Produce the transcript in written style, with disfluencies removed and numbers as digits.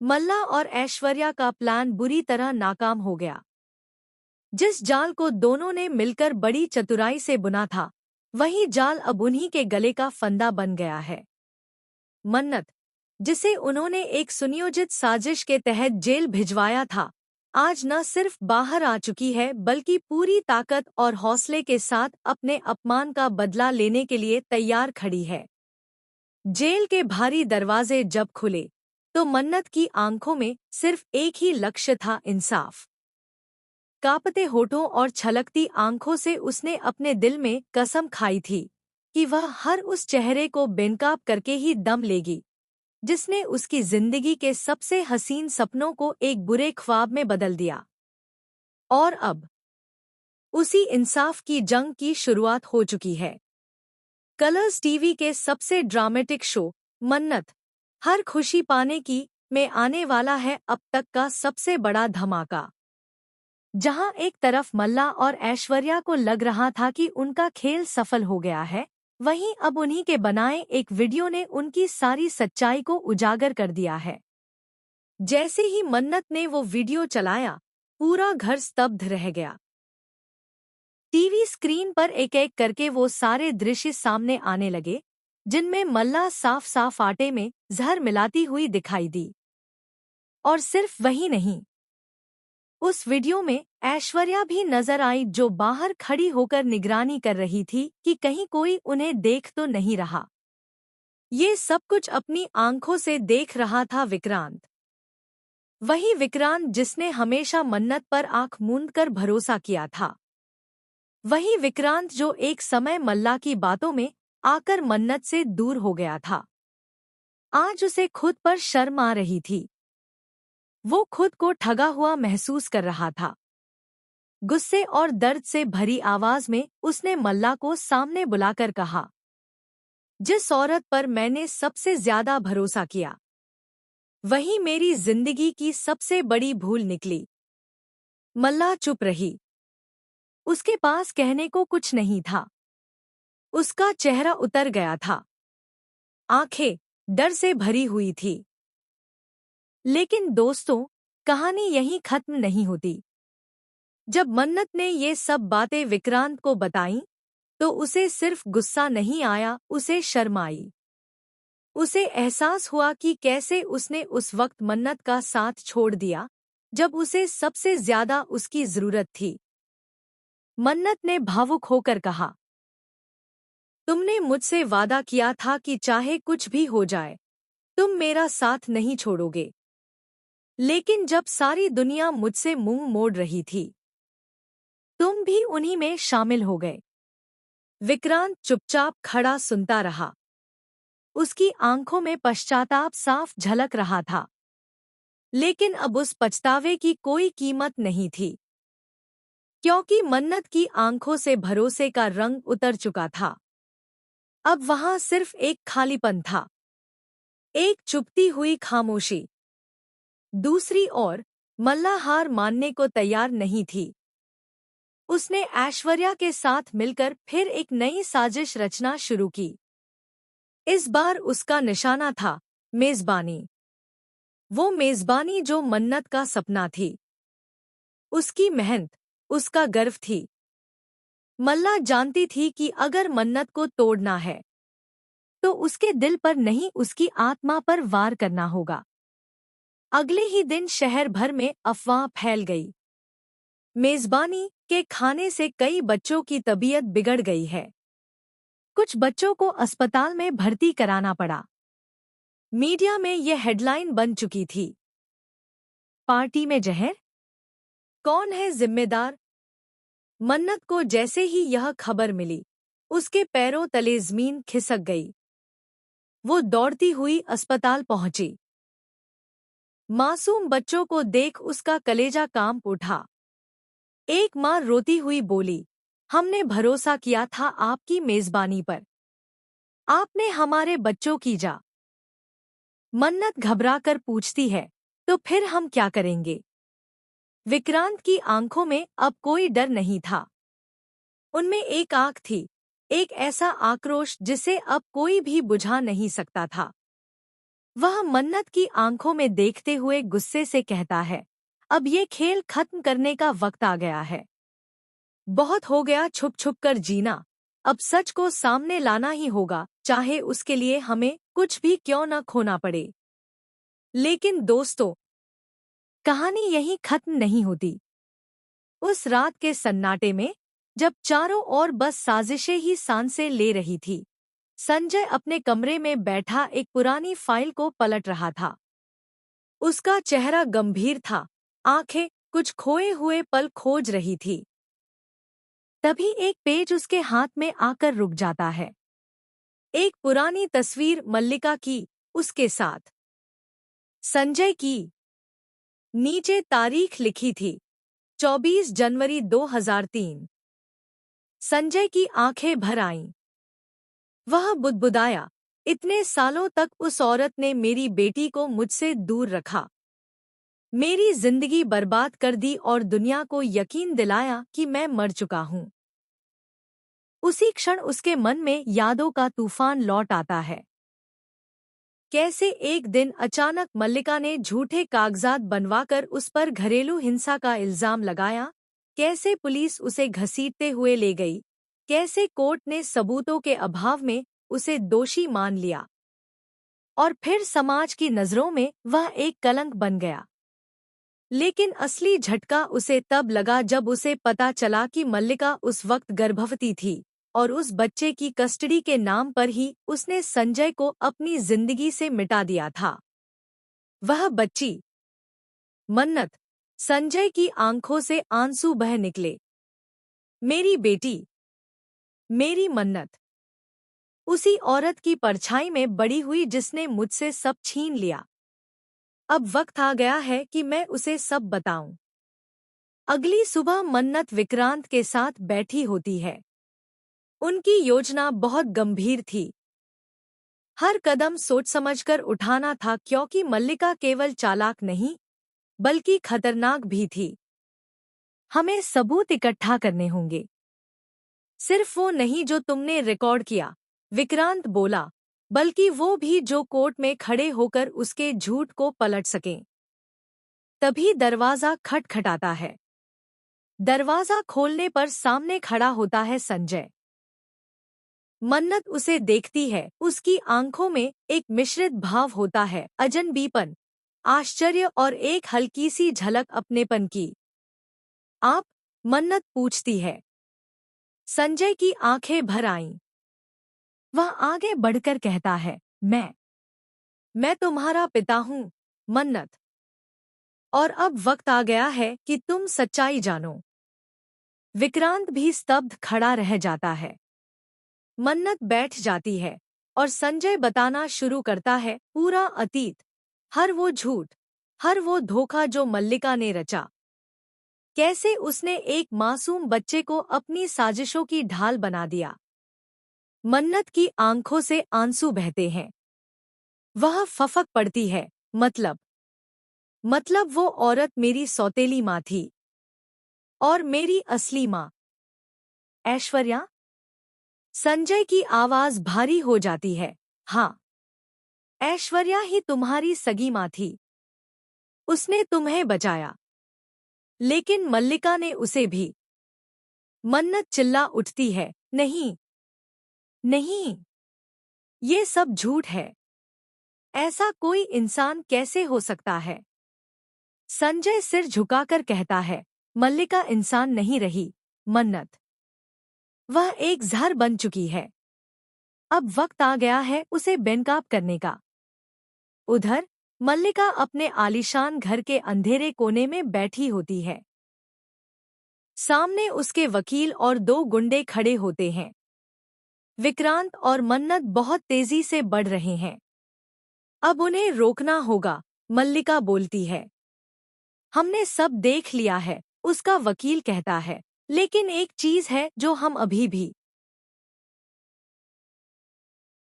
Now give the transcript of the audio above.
मल्ला और ऐश्वर्या का प्लान बुरी तरह नाकाम हो गया। जिस जाल को दोनों ने मिलकर बड़ी चतुराई से बुना था, वही जाल अब उन्हीं के गले का फंदा बन गया है। मन्नत, जिसे उन्होंने एक सुनियोजित साजिश के तहत जेल भिजवाया था, आज न सिर्फ बाहर आ चुकी है बल्कि पूरी ताकत और हौसले के साथ अपने अपमान का बदला लेने के लिए तैयार खड़ी है। जेल के भारी दरवाजे जब खुले, तो मन्नत की आंखों में सिर्फ एक ही लक्ष्य था, इंसाफ। कांपते होठों और छलकती आंखों से उसने अपने दिल में कसम खाई थी कि वह हर उस चेहरे को बेनकाब करके ही दम लेगी, जिसने उसकी जिंदगी के सबसे हसीन सपनों को एक बुरे ख्वाब में बदल दिया। और अब उसी इंसाफ की जंग की शुरुआत हो चुकी है। कलर्स टीवी के सबसे ड्रामेटिक शो मन्नत हर खुशी पाने की में आने वाला है अब तक का सबसे बड़ा धमाका। जहां एक तरफ मल्ला और ऐश्वर्या को लग रहा था कि उनका खेल सफल हो गया है, वहीं अब उन्हीं के बनाए एक वीडियो ने उनकी सारी सच्चाई को उजागर कर दिया है। जैसे ही मन्नत ने वो वीडियो चलाया, पूरा घर स्तब्ध रह गया। टीवी स्क्रीन पर एक एक करके वो सारे दृश्य सामने आने लगे, जिनमें मल्ला साफ साफ आटे में जहर मिलाती हुई दिखाई दी। और सिर्फ वही नहीं, उस वीडियो में ऐश्वर्या भी नजर आई, जो बाहर खड़ी होकर निगरानी कर रही थी कि कहीं कोई उन्हें देख तो नहीं रहा। ये सब कुछ अपनी आंखों से देख रहा था विक्रांत। वही विक्रांत जिसने हमेशा मन्नत पर आंख मूंद कर भरोसा किया था। वही विक्रांत जो एक समय मल्ला की बातों में आकर मन्नत से दूर हो गया था। आज उसे खुद पर शर्म आ रही थी। वो खुद को ठगा हुआ महसूस कर रहा था। गुस्से और दर्द से भरी आवाज में उसने मल्ला को सामने बुलाकर कहा, जिस औरत पर मैंने सबसे ज्यादा भरोसा किया, वही मेरी जिंदगी की सबसे बड़ी भूल निकली। मल्ला चुप रही। उसके पास कहने को कुछ नहीं था। उसका चेहरा उतर गया था। आंखें डर से भरी हुई थी। लेकिन दोस्तों, कहानी यहीं खत्म नहीं होती। जब मन्नत ने ये सब बातें विक्रांत को बताईं, तो उसे सिर्फ गुस्सा नहीं आया, उसे शर्म आई। उसे एहसास हुआ कि कैसे उसने उस वक्त मन्नत का साथ छोड़ दिया, जब उसे सबसे ज्यादा उसकी जरूरत थी। मन्नत ने भावुक होकर कहा, तुमने मुझसे वादा किया था कि चाहे कुछ भी हो जाए, तुम मेरा साथ नहीं छोड़ोगे। लेकिन जब सारी दुनिया मुझसे मुंह मोड़ रही थी, तुम भी उन्हीं में शामिल हो गए। विक्रांत चुपचाप खड़ा सुनता रहा। उसकी आंखों में पश्चाताप साफ झलक रहा था। लेकिन अब उस पछतावे की कोई कीमत नहीं थी, क्योंकि मन्नत की आंखों से भरोसे का रंग उतर चुका था। अब वहां सिर्फ एक खालीपन था, एक चुपती हुई खामोशी। दूसरी ओर मल्ला हार मानने को तैयार नहीं थी। उसने ऐश्वर्या के साथ मिलकर फिर एक नई साजिश रचना शुरू की। इस बार उसका निशाना था मेजबानी। वो मेजबानी जो मन्नत का सपना थी। उसकी मेहनत, उसका गर्व थी। मल्ला जानती थी कि अगर मन्नत को तोड़ना है, तो उसके दिल पर नहीं, उसकी आत्मा पर वार करना होगा। अगले ही दिन शहर भर में अफवाह फैल गई। मेजबानी के खाने से कई बच्चों की तबीयत बिगड़ गई है। कुछ बच्चों को अस्पताल में भर्ती कराना पड़ा। मीडिया में यह हेडलाइन बन चुकी थी, पार्टी में जहर, कौन है जिम्मेदार। मन्नत को जैसे ही यह खबर मिली, उसके पैरों तले जमीन खिसक गई। वो दौड़ती हुई अस्पताल पहुंची। मासूम बच्चों को देख उसका कलेजा कांप उठा। एक माँ रोती हुई बोली, हमने भरोसा किया था आपकी मेजबानी पर, आपने हमारे बच्चों की जा। मन्नत घबराकर पूछती है, तो फिर हम क्या करेंगे। विक्रांत की आंखों में अब कोई डर नहीं था। उनमें एक आग थी, एक ऐसा आक्रोश जिसे अब कोई भी बुझा नहीं सकता था। वह मन्नत की आंखों में देखते हुए गुस्से से कहता है, अब ये खेल खत्म करने का वक्त आ गया है। बहुत हो गया छुप छुप कर जीना। अब सच को सामने लाना ही होगा, चाहे उसके लिए हमें कुछ भी क्यों न खोना पड़े। लेकिन दोस्तों, कहानी यहीं खत्म नहीं होती। उस रात के सन्नाटे में, जब चारों ओर बस साजिशें ही सांसें ले रही थी, संजय अपने कमरे में बैठा एक पुरानी फाइल को पलट रहा था। उसका चेहरा गंभीर था, आंखें कुछ खोए हुए पल खोज रही थी। तभी एक पेज उसके हाथ में आकर रुक जाता है। एक पुरानी तस्वीर मल्लिका की, उसके साथ संजय की। नीचे तारीख लिखी थी, 24 जनवरी 2003। संजय की आंखें भर आईं। वह बुदबुदाया, इतने सालों तक उस औरत ने मेरी बेटी को मुझसे दूर रखा, मेरी जिंदगी बर्बाद कर दी और दुनिया को यकीन दिलाया कि मैं मर चुका हूँ। उसी क्षण उसके मन में यादों का तूफान लौट आता है। कैसे एक दिन अचानक मल्लिका ने झूठे कागजात बनवाकर उस पर घरेलू हिंसा का इल्जाम लगाया, कैसे पुलिस उसे घसीटते हुए ले गई, कैसे कोर्ट ने सबूतों के अभाव में उसे दोषी मान लिया, और फिर समाज की नज़रों में वह एक कलंक बन गया। लेकिन असली झटका उसे तब लगा जब उसे पता चला कि मल्लिका उस वक्त गर्भवती थी, और उस बच्चे की कस्टडी के नाम पर ही उसने संजय को अपनी जिंदगी से मिटा दिया था। वह बच्ची मन्नत। संजय की आंखों से आंसू बह निकले। मेरी बेटी, मेरी मन्नत, उसी औरत की परछाई में बड़ी हुई जिसने मुझसे सब छीन लिया। अब वक्त आ गया है कि मैं उसे सब बताऊं। अगली सुबह मन्नत विक्रांत के साथ बैठी होती है। उनकी योजना बहुत गंभीर थी। हर कदम सोच समझकर उठाना था, क्योंकि मल्लिका केवल चालाक नहीं, बल्कि खतरनाक भी थी। हमें सबूत इकट्ठा करने होंगे। सिर्फ वो नहीं जो तुमने रिकॉर्ड किया, विक्रांत बोला, बल्कि वो भी जो कोर्ट में खड़े होकर उसके झूठ को पलट सकें। तभी दरवाजा खटखटाता है। दरवाजा खोलने पर सामने खड़ा होता है संजय। मन्नत उसे देखती है। उसकी आंखों में एक मिश्रित भाव होता है, अजनबीपन, आश्चर्य और एक हल्की सी झलक अपनेपन की। आप? मन्नत पूछती है। संजय की आंखें भर आईं। वह आगे बढ़कर कहता है, मैं तुम्हारा पिता हूँ, मन्नत। और अब वक्त आ गया है कि तुम सच्चाई जानो। विक्रांत भी स्तब्ध खड़ा रह जाता है। मन्नत बैठ जाती है और संजय बताना शुरू करता है, पूरा अतीत, हर वो झूठ, हर वो धोखा जो मल्लिका ने रचा। कैसे उसने एक मासूम बच्चे को अपनी साजिशों की ढाल बना दिया। मन्नत की आंखों से आंसू बहते हैं। वह फफक पड़ती है, मतलब वो औरत मेरी सौतेली माँ थी। और मेरी असली माँ ऐश्वर्या? संजय की आवाज भारी हो जाती है। हाँ, ऐश्वर्या ही तुम्हारी सगी माँ थी। उसने तुम्हें बचाया, लेकिन मल्लिका ने उसे भी। मन्नत चिल्ला उठती है, नहीं, नहीं, ये सब झूठ है। ऐसा कोई इंसान कैसे हो सकता है? संजय सिर झुकाकर कहता है, मल्लिका इंसान नहीं रही, मन्नत। वह एक जहर बन चुकी है। अब वक्त आ गया है उसे बेनकाब करने का। उधर मल्लिका अपने आलीशान घर के अंधेरे कोने में बैठी होती है। सामने उसके वकील और दो गुंडे खड़े होते हैं। विक्रांत और मन्नत बहुत तेजी से बढ़ रहे हैं। अब उन्हें रोकना होगा, मल्लिका बोलती है। हमने सब देख लिया है, उसका वकील कहता है, लेकिन एक चीज है जो हम अभी भी